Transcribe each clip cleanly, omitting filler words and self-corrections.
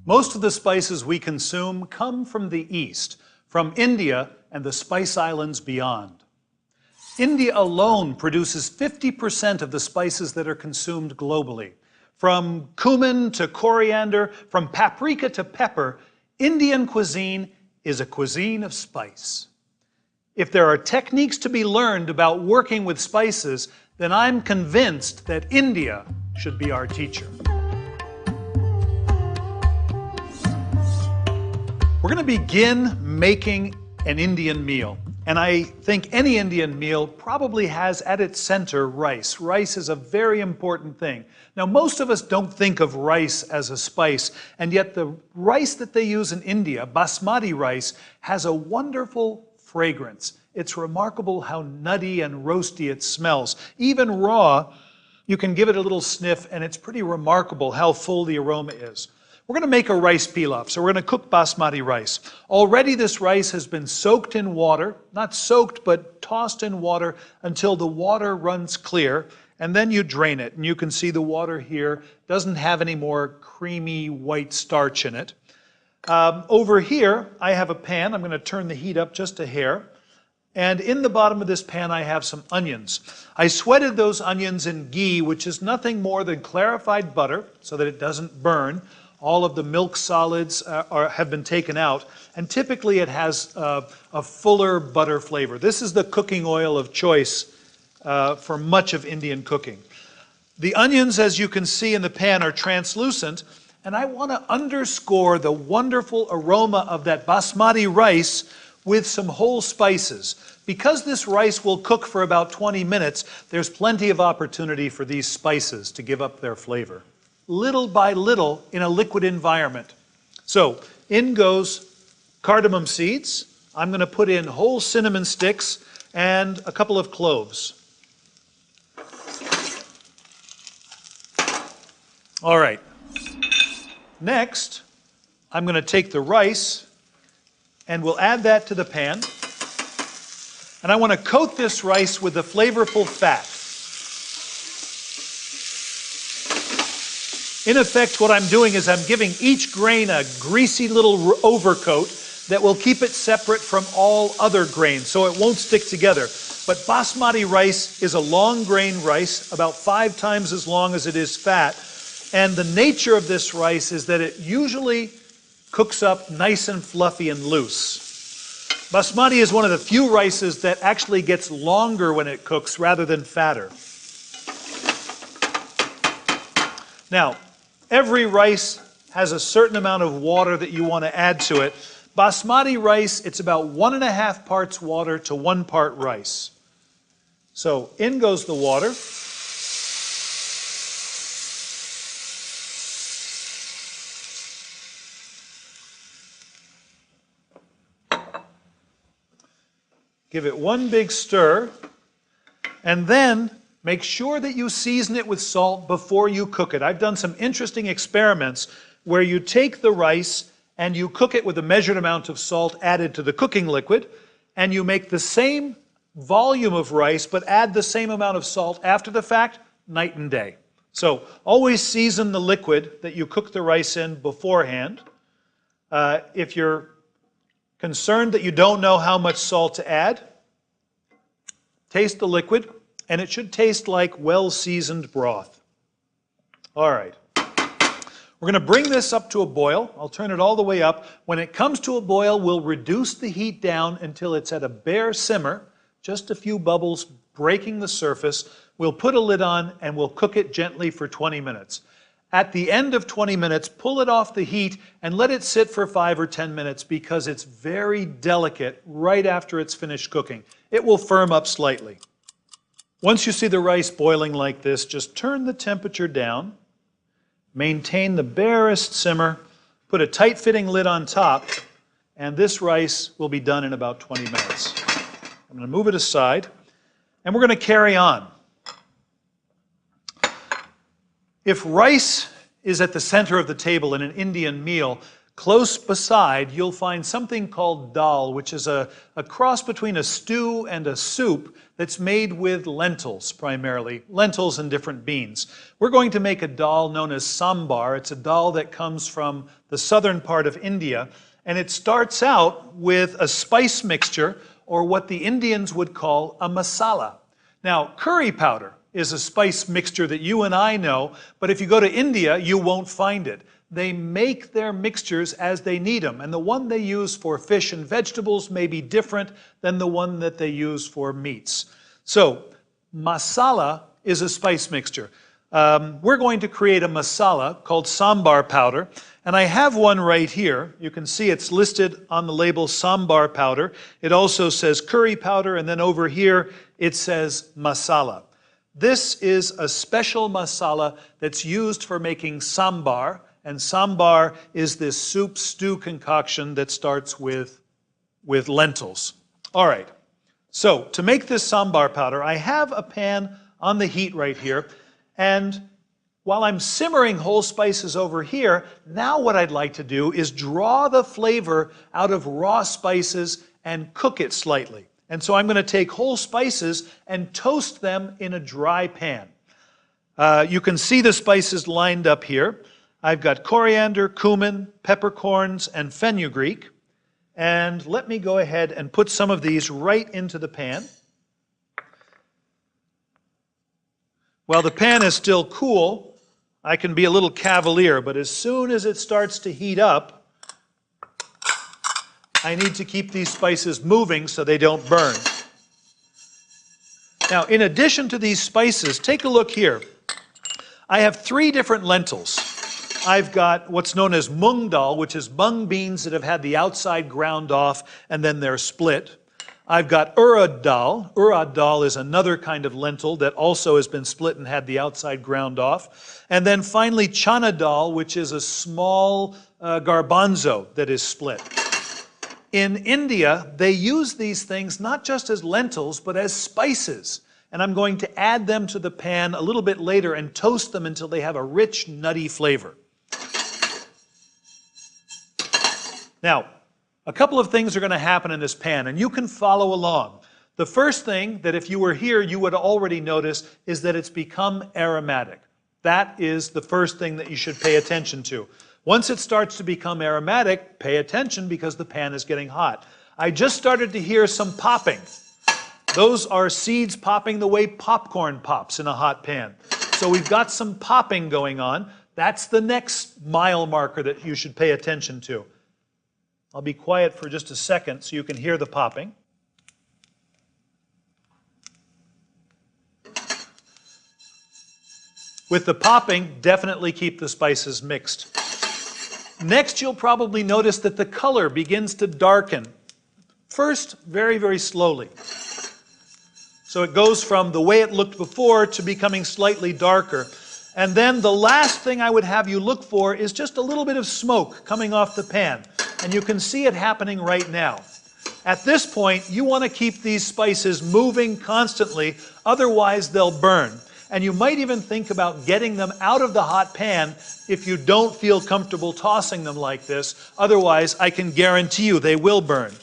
Most of the spices we consume come from the East, from India and the Spice Islands beyond. India alone produces 50% of the spices that are consumed globally. From cumin to coriander, from paprika to pepper, Indian cuisine is a cuisine of spice. If there are techniques to be learned about working with spices, then I'm convinced that India should be our teacher. We're going to begin making an Indian meal. And I think any Indian meal probably has at its center rice. Rice is a very important thing. Now, most of us don't think of rice as a spice, and yet the rice that they use in India, basmati rice, has a wonderful fragrance. It's remarkable how nutty and roasty it smells. Even raw, you can give it a little sniff, and it's pretty remarkable how full the aroma is. We're going to make a rice pilaf, so we're going to cook basmati rice. Already this rice has been soaked in water, not soaked, but tossed in water until the water runs clear, and then you drain it. And you can see the water here doesn't have any more creamy white starch in it. Over here, I have a pan. I'm going to turn the heat up just a hair. And in the bottom of this pan, I have some onions. I sweated those onions in ghee, which is nothing more than clarified butter, so that it doesn't burn. All of the milk solids have been taken out, and typically it has a fuller butter flavor. This is the cooking oil of choice for much of Indian cooking. The onions, as you can see in the pan, are translucent, and I want to underscore the wonderful aroma of that basmati rice with some whole spices. Because this rice will cook for about 20 minutes, there's plenty of opportunity for these spices to give up their flavor. Little by little in a liquid environment. So in goes cardamom seeds. I'm going to put in whole cinnamon sticks and a couple of cloves. All right. Next, I'm going to take the rice and we'll add that to the pan. And I want to coat this rice with the flavorful fat. In effect, what I'm doing is I'm giving each grain a greasy little overcoat that will keep it separate from all other grains, so it won't stick together. But basmati rice is a long grain rice, about 5 times as long as it is fat. And the nature of this rice is that it usually cooks up nice and fluffy and loose. Basmati is one of the few rices that actually gets longer when it cooks rather than fatter. Now, every rice has a certain amount of water that you want to add to it. Basmati rice, it's about 1.5 parts water to 1 part rice. So in goes the water. Give it one big stir, and then make sure that you season it with salt before you cook it. I've done some interesting experiments where you take the rice and you cook it with a measured amount of salt added to the cooking liquid, and you make the same volume of rice but add the same amount of salt after the fact, night and day. So always season the liquid that you cook the rice in beforehand. If you're concerned that you don't know how much salt to add, taste the liquid, and it should taste like well-seasoned broth. All right. We're going to bring this up to a boil. I'll turn it all the way up. When it comes to a boil, we'll reduce the heat down until it's at a bare simmer, just a few bubbles breaking the surface. We'll put a lid on and we'll cook it gently for 20 minutes. At the end of 20 minutes, pull it off the heat and let it sit for 5 or 10 minutes because it's very delicate right after it's finished cooking. It will firm up slightly. Once you see the rice boiling like this, just turn the temperature down, maintain the barest simmer, put a tight-fitting lid on top, and this rice will be done in about 20 minutes. I'm going to move it aside, and we're going to carry on. If rice is at the center of the table in an Indian meal, close beside, you'll find something called dal, which is a cross between a stew and a soup that's made with lentils primarily, lentils and different beans. We're going to make a dal known as sambar. It's a dal that comes from the southern part of India, and it starts out with a spice mixture, or what the Indians would call a masala. Now, curry powder is a spice mixture that you and I know, but if you go to India, you won't find it. They make their mixtures as they need them, and the one they use for fish and vegetables may be different than the one that they use for meats. So, masala is a spice mixture. We're going to create a masala called sambar powder, and I have one right here. You can see it's listed on the label sambar powder. It also says curry powder, and then over here it says masala. This is a special masala that's used for making sambar, and sambar is this soup stew concoction that starts with lentils. All right, so to make this sambar powder, I have a pan on the heat right here, and while I'm simmering whole spices over here, now what I'd like to do is draw the flavor out of raw spices and cook it slightly. And so I'm going to take whole spices and toast them in a dry pan. You can see the spices lined up here. I've got coriander, cumin, peppercorns, and fenugreek. And let me go ahead and put some of these right into the pan. While the pan is still cool, I can be a little cavalier, but as soon as it starts to heat up, I need to keep these spices moving so they don't burn. Now, in addition to these spices, take a look here. I have 3 different lentils. I've got what's known as mung dal, which is mung beans that have had the outside ground off and then they're split. I've got urad dal. Urad dal is another kind of lentil that also has been split and had the outside ground off. And then finally chana dal, which is a small garbanzo that is split. In India, they use these things not just as lentils, but as spices. And I'm going to add them to the pan a little bit later and toast them until they have a rich, nutty flavor. Now, a couple of things are going to happen in this pan, and you can follow along. The first thing that if you were here, you would already notice is that it's become aromatic. That is the first thing that you should pay attention to. Once it starts to become aromatic, pay attention because the pan is getting hot. I just started to hear some popping. Those are seeds popping the way popcorn pops in a hot pan. So we've got some popping going on. That's the next mile marker that you should pay attention to. I'll be quiet for just a second so you can hear the popping. With the popping, definitely keep the spices mixed. Next, you'll probably notice that the color begins to darken. First, very, very slowly. So it goes from the way it looked before to becoming slightly darker. And then the last thing I would have you look for is just a little bit of smoke coming off the pan. And you can see it happening right now. At this point, you want to keep these spices moving constantly, otherwise they'll burn. And you might even think about getting them out of the hot pan if you don't feel comfortable tossing them like this. Otherwise, I can guarantee you they will burn.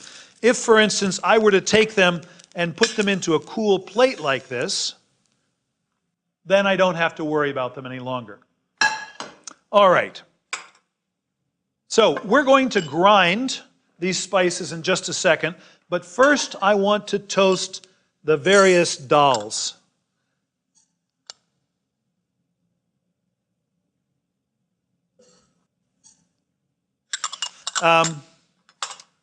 If, for instance, I were to take them and put them into a cool plate like this, then I don't have to worry about them any longer. All right. So we're going to grind these spices in just a second, but first I want to toast the various dals.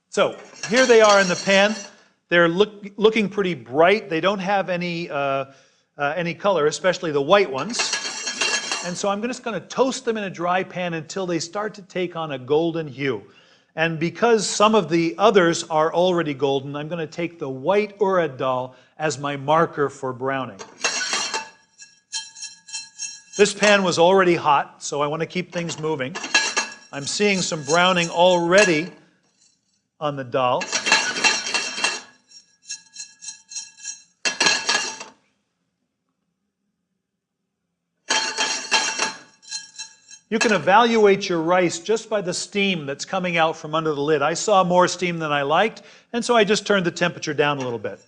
So here they are in the pan. They're looking pretty bright. They don't have any color, especially the white ones. And so I'm just going to toast them in a dry pan until they start to take on a golden hue. And because some of the others are already golden, I'm going to take the white urad dal as my marker for browning. This pan was already hot, so I want to keep things moving. I'm seeing some browning already on the dal. You can evaluate your rice just by the steam that's coming out from under the lid. I saw more steam than I liked, and so I just turned the temperature down a little bit.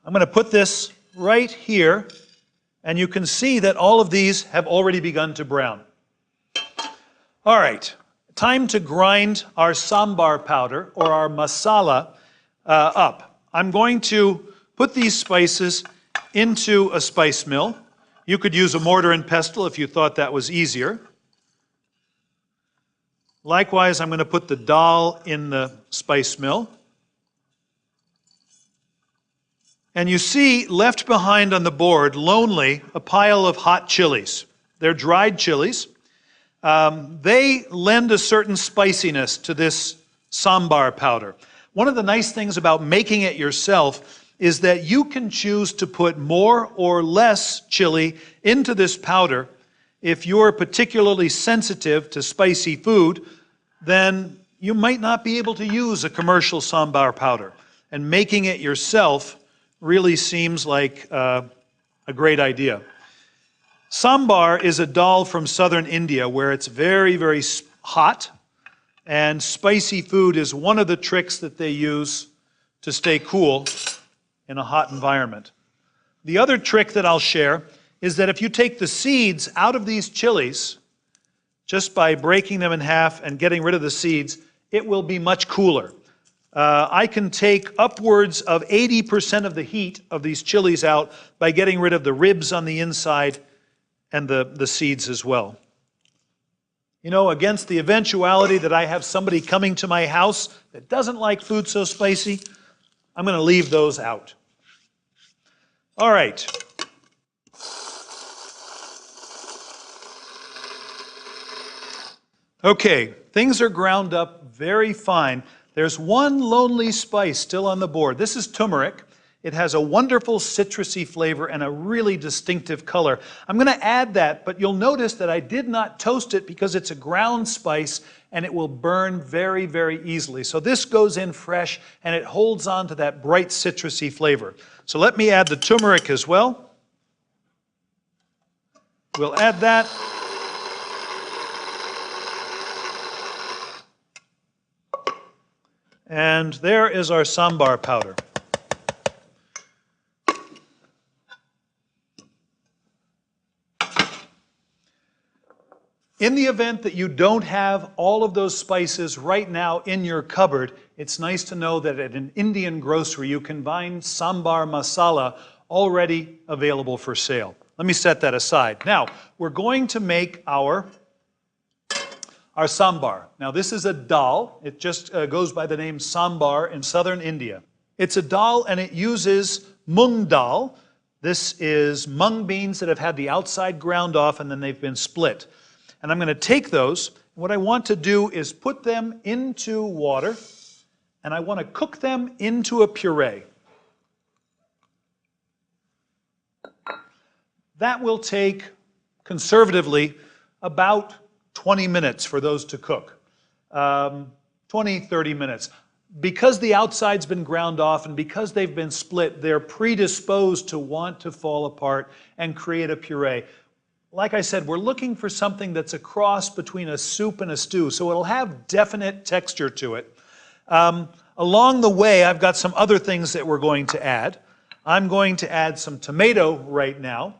I'm going to put this right here, and you can see that all of these have already begun to brown. All right, time to grind our sambar powder, or our masala, up. I'm going to put these spices into a spice mill. You could use a mortar and pestle if you thought that was easier. Likewise, I'm going to put the dal in the spice mill. And you see, left behind on the board, lonely, a pile of hot chilies. They're dried chilies. They lend a certain spiciness to this sambar powder. One of the nice things about making it yourself is that you can choose to put more or less chili into this powder. If you're particularly sensitive to spicy food, then you might not be able to use a commercial sambar powder. And making it yourself really seems like a great idea. Sambar is a dal from southern India where it's very, very hot, and spicy food is one of the tricks that they use to stay cool in a hot environment. The other trick that I'll share is that if you take the seeds out of these chilies, just by breaking them in half and getting rid of the seeds, it will be much cooler. I can take upwards of 80% of the heat of these chilies out by getting rid of the ribs on the inside and the seeds as well. You know, against the eventuality that I have somebody coming to my house that doesn't like food so spicy, I'm going to leave those out. All right. Okay, things are ground up very fine. There's one lonely spice still on the board. This is turmeric. It has a wonderful citrusy flavor and a really distinctive color. I'm going to add that, but you'll notice that I did not toast it because it's a ground spice and it will burn very, very easily. So this goes in fresh and it holds on to that bright citrusy flavor. So let me add the turmeric as well. We'll add that. And there is our sambar powder. In the event that you don't have all of those spices right now in your cupboard, it's nice to know that at an Indian grocery you can find sambar masala already available for sale. Let me set that aside. Now, we're going to make our sambar. Now, this is a dal. It just goes by the name sambar in southern India. It's a dal and it uses mung dal. This is mung beans that have had the outside ground off and then they've been split. And I'm going to take those. What I want to do is put them into water, and I want to cook them into a puree. That will take, conservatively, about 20 minutes for those to cook. 20, 30 minutes. Because the outside's been ground off and because they've been split, they're predisposed to want to fall apart and create a puree. Like I said, we're looking for something that's a cross between a soup and a stew, so it'll have definite texture to it. Along the way, I've got some other things that we're going to add. I'm going to add some tomato right now,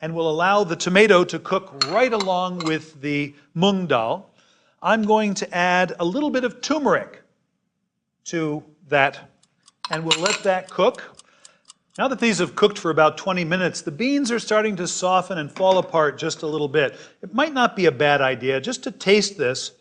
and we'll allow the tomato to cook right along with the mung dal. I'm going to add a little bit of turmeric to that, and we'll let that cook. Now that these have cooked for about 20 minutes, the beans are starting to soften and fall apart just a little bit. It might not be a bad idea just to taste this.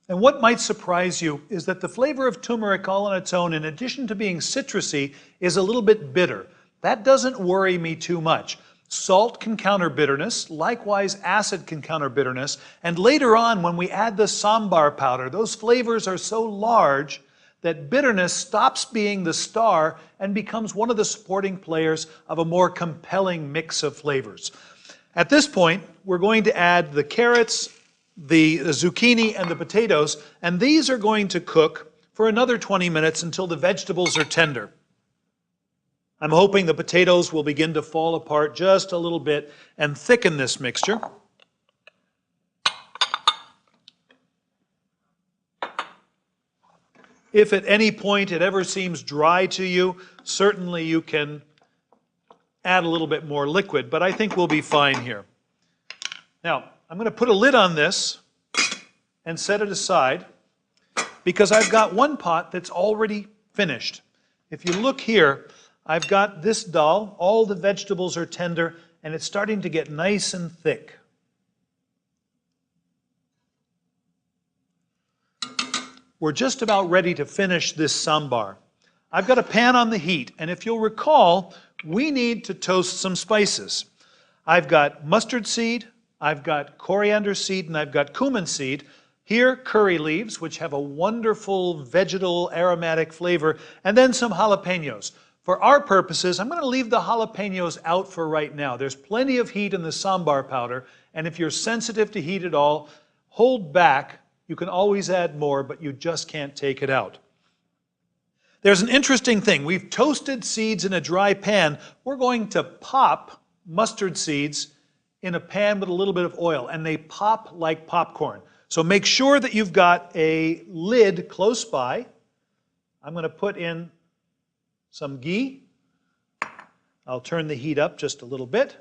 And what might surprise you is that the flavor of turmeric all on its own, in addition to being citrusy, is a little bit bitter. That doesn't worry me too much. Salt can counter bitterness, likewise acid can counter bitterness, and later on when we add the sambar powder, those flavors are so large that bitterness stops being the star and becomes one of the supporting players of a more compelling mix of flavors. At this point, we're going to add the carrots, the zucchini, and the potatoes, and these are going to cook for another 20 minutes until the vegetables are tender. I'm hoping the potatoes will begin to fall apart just a little bit and thicken this mixture. If at any point it ever seems dry to you, certainly you can add a little bit more liquid, but I think we'll be fine here. Now, I'm going to put a lid on this and set it aside because I've got one pot that's already finished. If you look here, I've got this dal, all the vegetables are tender, and it's starting to get nice and thick. We're just about ready to finish this sambar. I've got a pan on the heat, and if you'll recall, we need to toast some spices. I've got mustard seed, I've got coriander seed, and I've got cumin seed. Here, curry leaves, which have a wonderful vegetal aromatic flavor, and then some jalapenos. For our purposes, I'm going to leave the jalapenos out for right now. There's plenty of heat in the sambar powder, and if you're sensitive to heat at all, hold back. You can always add more, but you just can't take it out. There's an interesting thing. We've toasted seeds in a dry pan. We're going to pop mustard seeds in a pan with a little bit of oil, and they pop like popcorn. So make sure that you've got a lid close by. I'm going to put in some ghee. I'll turn the heat up just a little bit.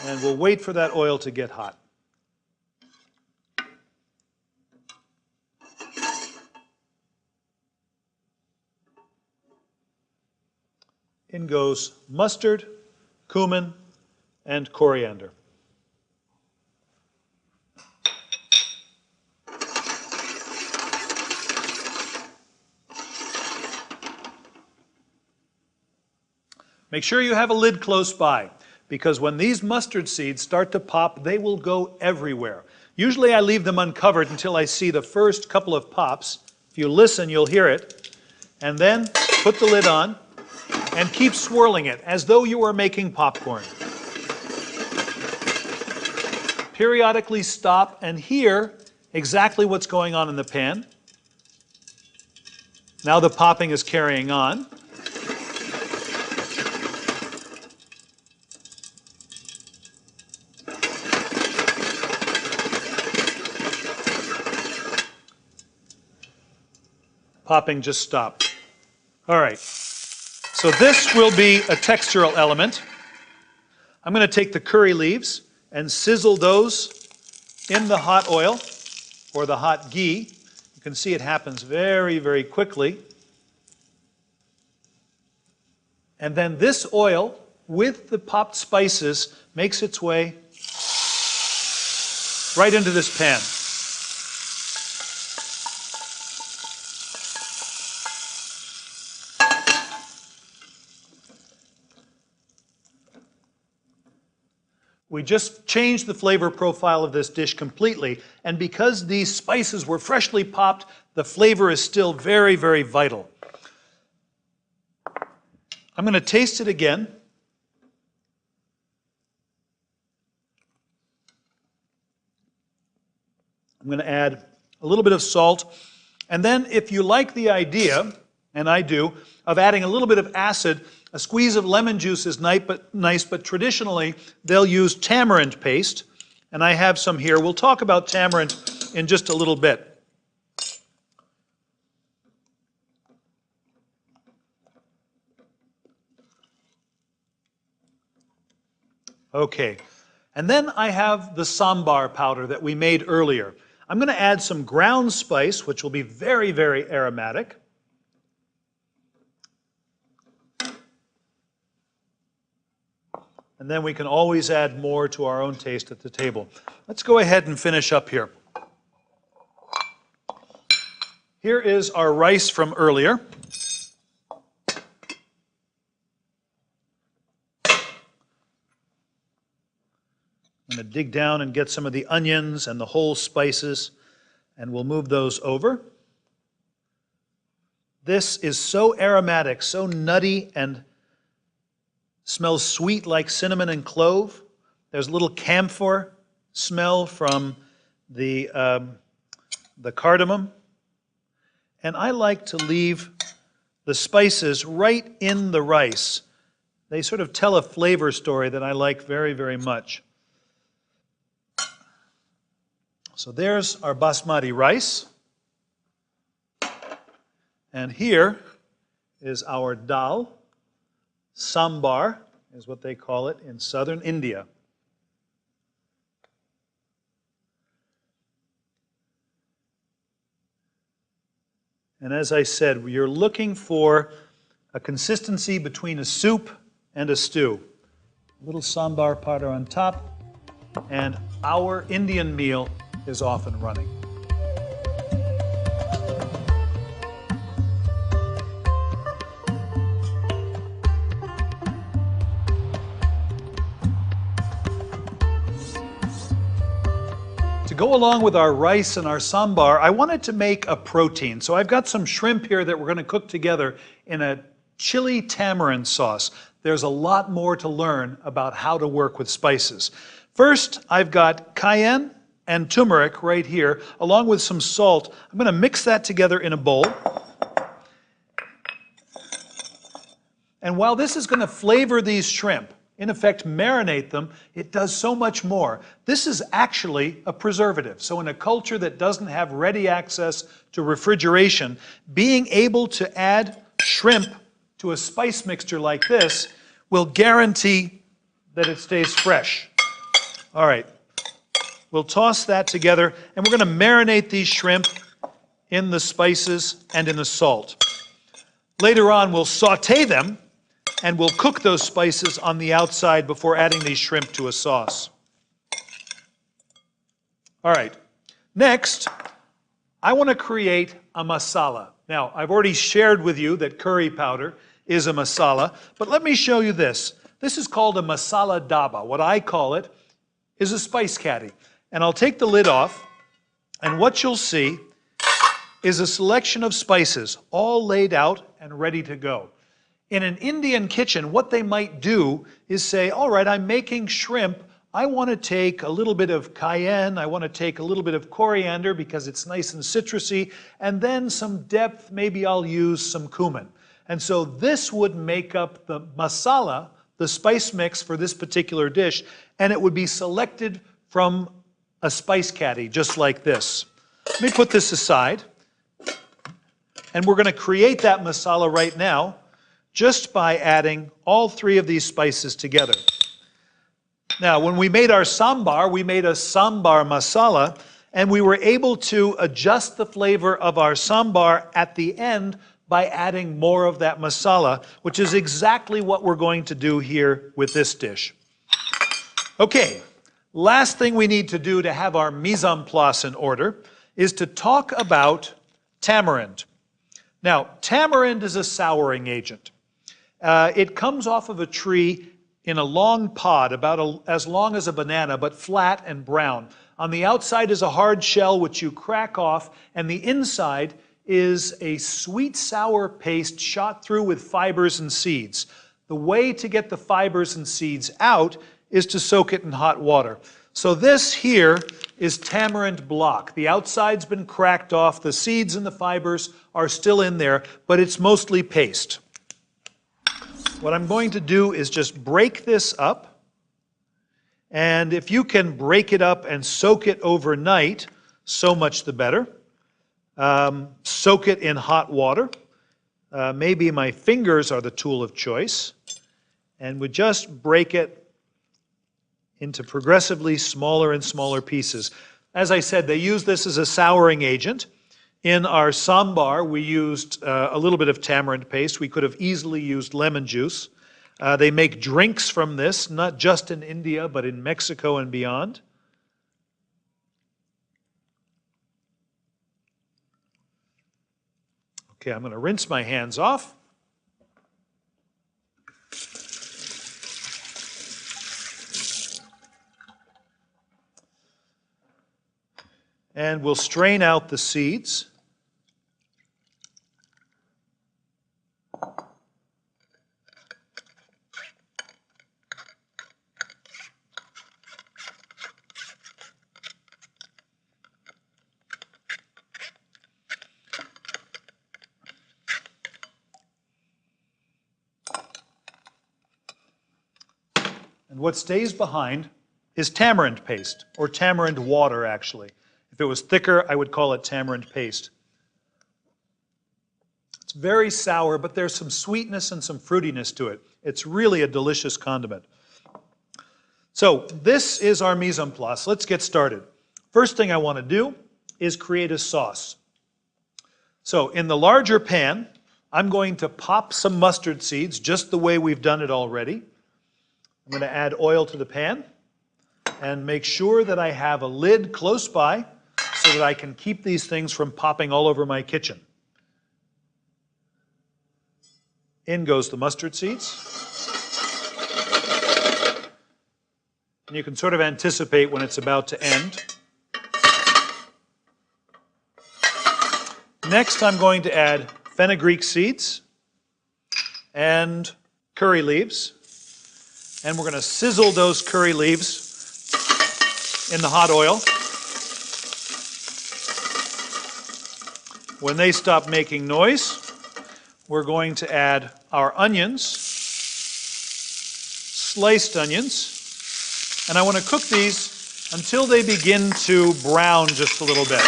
And we'll wait for that oil to get hot. In goes mustard, cumin, and coriander. Make sure you have a lid close by, because when these mustard seeds start to pop, they will go everywhere. Usually I leave them uncovered until I see the first couple of pops. If you listen, you'll hear it. And then put the lid on and keep swirling it as though you were making popcorn. Periodically stop and hear exactly what's going on in the pan. Now the popping is carrying on. Popping just stopped. All right, so this will be a textural element. I'm going to take the curry leaves and sizzle those in the hot oil or the hot ghee. You can see it happens very, very quickly. And then this oil with the popped spices makes its way right into this pan. We just changed the flavor profile of this dish completely, and because these spices were freshly popped, the flavor is still very, very vital. I'm going to taste it again. I'm going to add a little bit of salt, and then if you like the idea, and I do, of adding a little bit of acid, a squeeze of lemon juice is nice, but traditionally they'll use tamarind paste, and I have some here. We'll talk about tamarind in just a little bit. Okay, and then I have the sambar powder that we made earlier. I'm going to add some ground spice, which will be very, very aromatic. And then we can always add more to our own taste at the table. Let's go ahead and finish up here. Here is our rice from earlier. I'm going to dig down and get some of the onions and the whole spices, and we'll move those over. This is so aromatic, so nutty, and smells sweet like cinnamon and clove. There's a little camphor smell from the cardamom. And I like to leave the spices right in the rice. They sort of tell a flavor story that I like very, very much. So there's our basmati rice. And here is our dal. Sambar is what they call it in southern India. And as I said, you're looking for a consistency between a soup and a stew. A little sambar powder on top, and our Indian meal is off and running. To go along with our rice and our sambar, I wanted to make a protein. So I've got some shrimp here that we're going to cook together in a chili tamarind sauce. There's a lot more to learn about how to work with spices. First, I've got cayenne and turmeric right here, along with some salt. I'm going to mix that together in a bowl. And while this is going to flavor these shrimp, in effect marinate them, it does so much more. This is actually a preservative. So in a culture that doesn't have ready access to refrigeration, being able to add shrimp to a spice mixture like this will guarantee that it stays fresh. All right, we'll toss that together, and we're going to marinate these shrimp in the spices and in the salt. Later on, we'll saute them, and we'll cook those spices on the outside before adding these shrimp to a sauce. All right, next, I want to create a masala. Now, I've already shared with you that curry powder is a masala, but let me show you this. This is called a masala daba. What I call it is a spice caddy. And I'll take the lid off, and what you'll see is a selection of spices, all laid out and ready to go. In an Indian kitchen, what they might do is say, all right, I'm making shrimp. I want to take a little bit of cayenne. I want to take a little bit of coriander because it's nice and citrusy. And then some depth, maybe I'll use some cumin. And so this would make up the masala, the spice mix for this particular dish. And it would be selected from a spice caddy, just like this. Let me put this aside. And we're going to create that masala right now, just by adding all three of these spices together. Now, when we made our sambar, we made a sambar masala, and we were able to adjust the flavor of our sambar at the end by adding more of that masala, which is exactly what we're going to do here with this dish. Okay, last thing we need to do to have our mise en place in order is to talk about tamarind. Now, tamarind is a souring agent. It comes off of a tree in a long pod, about as long as a banana, but flat and brown. On the outside is a hard shell which you crack off, and the inside is a sweet sour paste shot through with fibers and seeds. The way to get the fibers and seeds out is to soak it in hot water. So this here is tamarind block. The outside's been cracked off, the seeds and the fibers are still in there, but it's mostly paste. What I'm going to do is just break this up, and if you can break it up and soak it overnight, so much the better. Soak it in hot water. Maybe my fingers are the tool of choice, and we just break it into progressively smaller and smaller pieces. As I said, they use this as a souring agent. In our sambar, we used a little bit of tamarind paste. We could have easily used lemon juice. They make drinks from this, not just in India, but in Mexico and beyond. Okay, I'm going to rinse my hands off. And we'll strain out the seeds. And what stays behind is tamarind paste, or tamarind water, actually. If it was thicker, I would call it tamarind paste. It's very sour, but there's some sweetness and some fruitiness to it. It's really a delicious condiment. So this is our mise en place. Let's get started. First thing I want to do is create a sauce. So in the larger pan, I'm going to pop some mustard seeds, just the way we've done it already. I'm going to add oil to the pan and make sure that I have a lid close by so that I can keep these things from popping all over my kitchen. In goes the mustard seeds. And you can sort of anticipate when it's about to end. Next, I'm going to add fenugreek seeds and curry leaves. And we're going to sizzle those curry leaves in the hot oil. When they stop making noise, we're going to add our onions, sliced onions. And I want to cook these until they begin to brown just a little bit.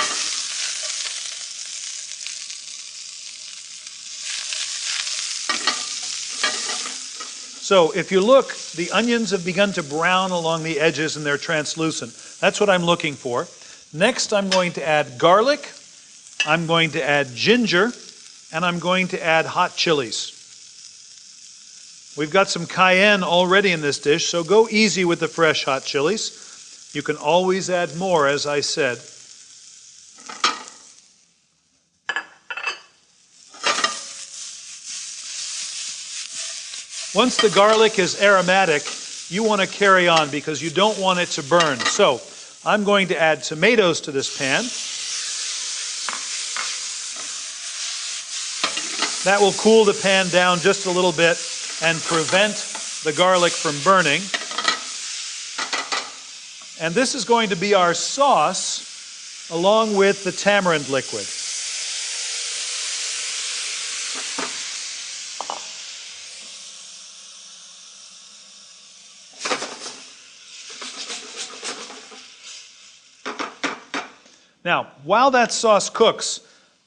So if you look, the onions have begun to brown along the edges and they're translucent. That's what I'm looking for. Next, I'm going to add garlic, I'm going to add ginger, and I'm going to add hot chilies. We've got some cayenne already in this dish, so go easy with the fresh hot chilies. You can always add more, as I said. Once the garlic is aromatic, you want to carry on because you don't want it to burn. So I'm going to add tomatoes to this pan. That will cool the pan down just a little bit and prevent the garlic from burning. And this is going to be our sauce along with the tamarind liquid. Now, while that sauce cooks,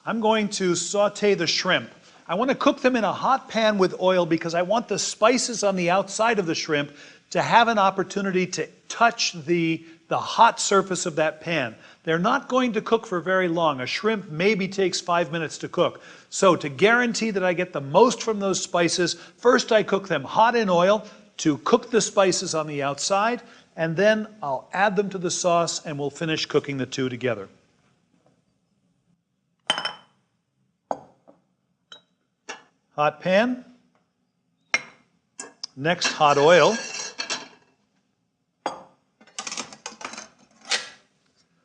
I'm going to saute the shrimp. I want to cook them in a hot pan with oil because I want the spices on the outside of the shrimp to have an opportunity to touch the hot surface of that pan. They're not going to cook for very long. A shrimp maybe takes 5 minutes to cook. So to guarantee that I get the most from those spices, first I cook them hot in oil to cook the spices on the outside, and then I'll add them to the sauce and we'll finish cooking the two together. Hot pan. Next, hot oil. I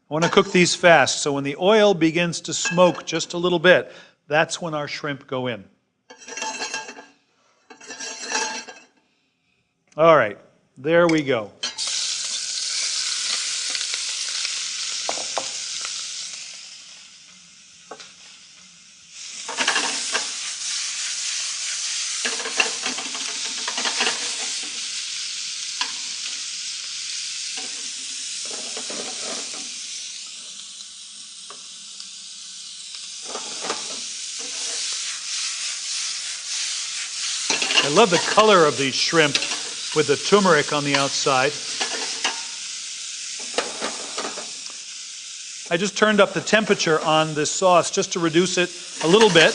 want to cook these fast, so when the oil begins to smoke just a little bit, that's when our shrimp go in. All right, there we go. I love the color of these shrimp with the turmeric on the outside. I just turned up the temperature on this sauce just to reduce it a little bit.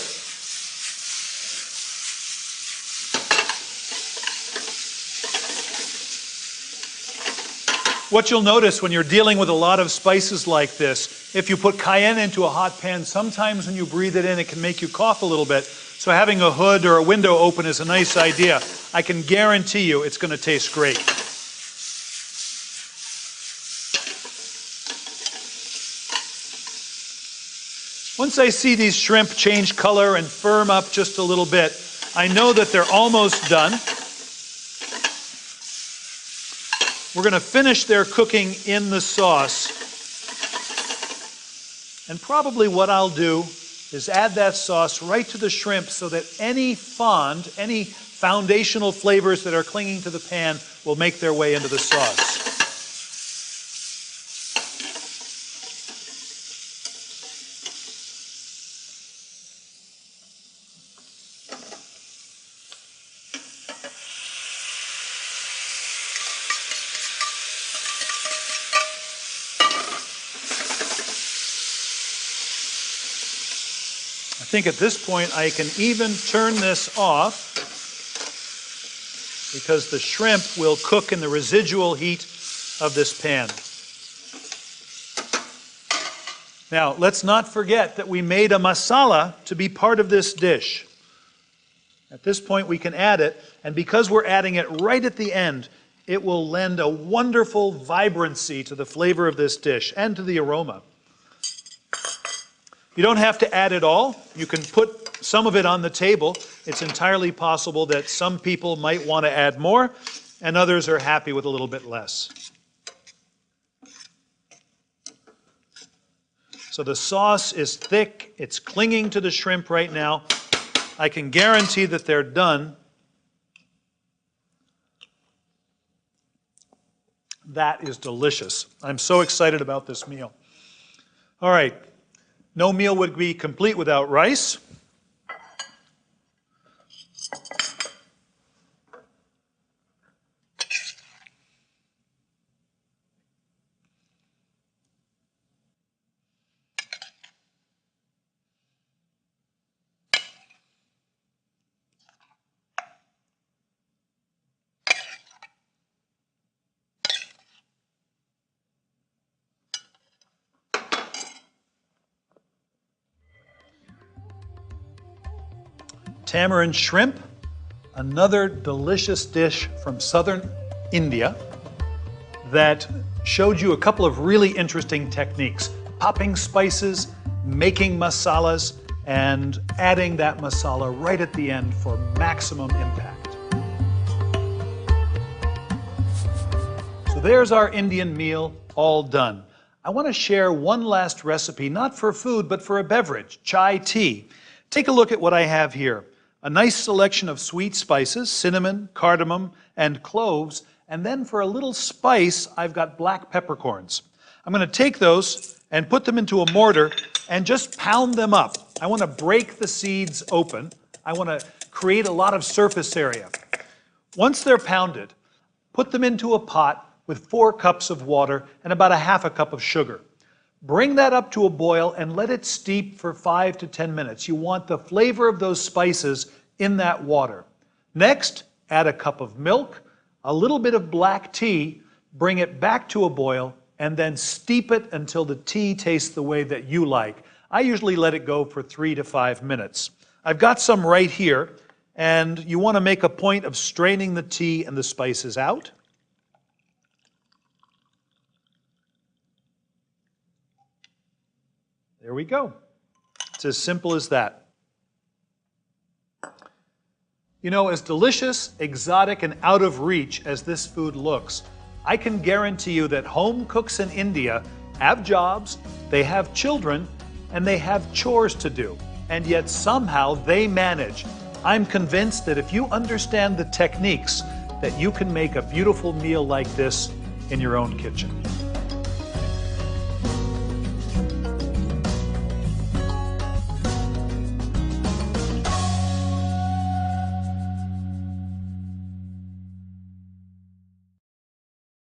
What you'll notice when you're dealing with a lot of spices like this, if you put cayenne into a hot pan, sometimes when you breathe it in, it can make you cough a little bit. So having a hood or a window open is a nice idea. I can guarantee you it's going to taste great. Once I see these shrimp change color and firm up just a little bit, I know that they're almost done. We're going to finish their cooking in the sauce. And probably what I'll do is add that sauce right to the shrimp so that any fond, any foundational flavors that are clinging to the pan will make their way into the sauce. I think at this point I can even turn this off because the shrimp will cook in the residual heat of this pan. Now, let's not forget that we made a masala to be part of this dish. At this point we can add it, and because we're adding it right at the end, it will lend a wonderful vibrancy to the flavor of this dish and to the aroma. You don't have to add it all. You can put some of it on the table. It's entirely possible that some people might want to add more, and others are happy with a little bit less. So the sauce is thick. It's clinging to the shrimp right now. I can guarantee that they're done. That is delicious. I'm so excited about this meal. All right. No meal would be complete without rice. Tamarind shrimp, another delicious dish from southern India that showed you a couple of really interesting techniques. Popping spices, making masalas, and adding that masala right at the end for maximum impact. So there's our Indian meal all done. I want to share one last recipe, not for food, but for a beverage, chai tea. Take a look at what I have here. A nice selection of sweet spices, cinnamon, cardamom, and cloves. And then for a little spice, I've got black peppercorns. I'm going to take those and put them into a mortar and just pound them up. I want to break the seeds open. I want to create a lot of surface area. Once they're pounded, put them into a pot with 4 cups of water and about a half a cup of sugar. Bring that up to a boil and let it steep for 5 to 10 minutes. You want the flavor of those spices in that water. Next, add a cup of milk, a little bit of black tea, bring it back to a boil, and then steep it until the tea tastes the way that you like. I usually let it go for 3 to 5 minutes. I've got some right here, and you want to make a point of straining the tea and the spices out. There we go. It's as simple as that. You know, as delicious, exotic, and out of reach as this food looks, I can guarantee you that home cooks in India have jobs, they have children, and they have chores to do. And yet somehow they manage. I'm convinced that if you understand the techniques, that you can make a beautiful meal like this in your own kitchen.